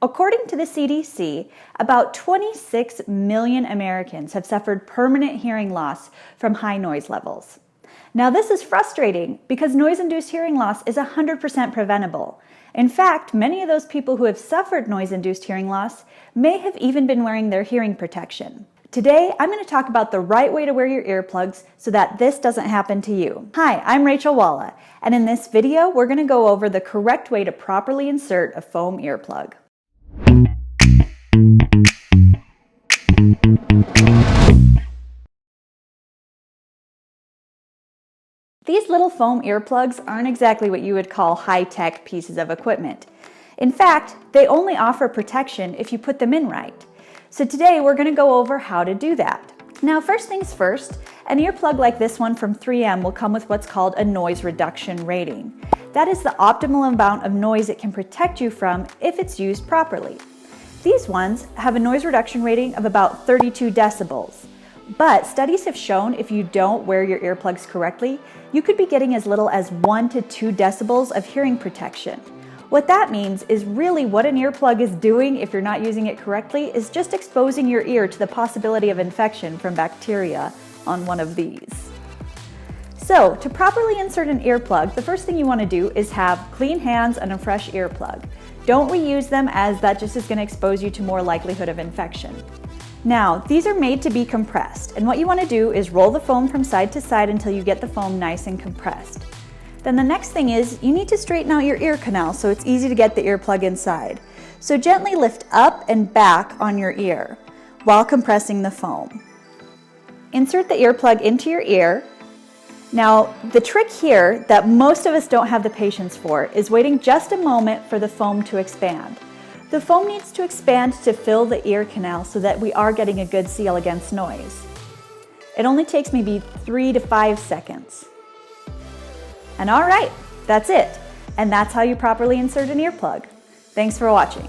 According to the CDC, about 26 million Americans have suffered permanent hearing loss from high noise levels. Now, this is frustrating because noise-induced hearing loss is 100% preventable. In fact, many of those people who have suffered noise-induced hearing loss may have even been wearing their hearing protection. Today, I'm going to talk about the right way to wear your earplugs so that this doesn't happen to you. Hi, I'm Rachel Walla, and in this video, we're going to go over the correct way to properly insert a foam earplug. These little foam earplugs aren't exactly what you would call high-tech pieces of equipment. In fact, they only offer protection if you put them in right. So today we're going to go over how to do that. Now, first things first, an earplug like this one from 3M will come with what's called a noise reduction rating. That is the optimal amount of noise it can protect you from if it's used properly. These ones have a noise reduction rating of about 32 decibels. But studies have shown if you don't wear your earplugs correctly, you could be getting as little as 1 to 2 decibels of hearing protection. What that means is really what an earplug is doing if you're not using it correctly is just exposing your ear to the possibility of infection from bacteria on one of these. So, to properly insert an earplug, the first thing you want to do is have clean hands and a fresh earplug. Don't reuse them, as that just is going to expose you to more likelihood of infection. Now, these are made to be compressed, and what you want to do is roll the foam from side to side until you get the foam nice and compressed. Then the next thing is you need to straighten out your ear canal so it's easy to get the earplug inside. So gently lift up and back on your ear while compressing the foam. Insert the earplug into your ear. Now, the trick here that most of us don't have the patience for is waiting just a moment for the foam to expand. The foam needs to expand to fill the ear canal so that we are getting a good seal against noise. It only takes maybe 3 to 5 seconds. And all right, that's it. And that's how you properly insert an earplug. Thanks for watching.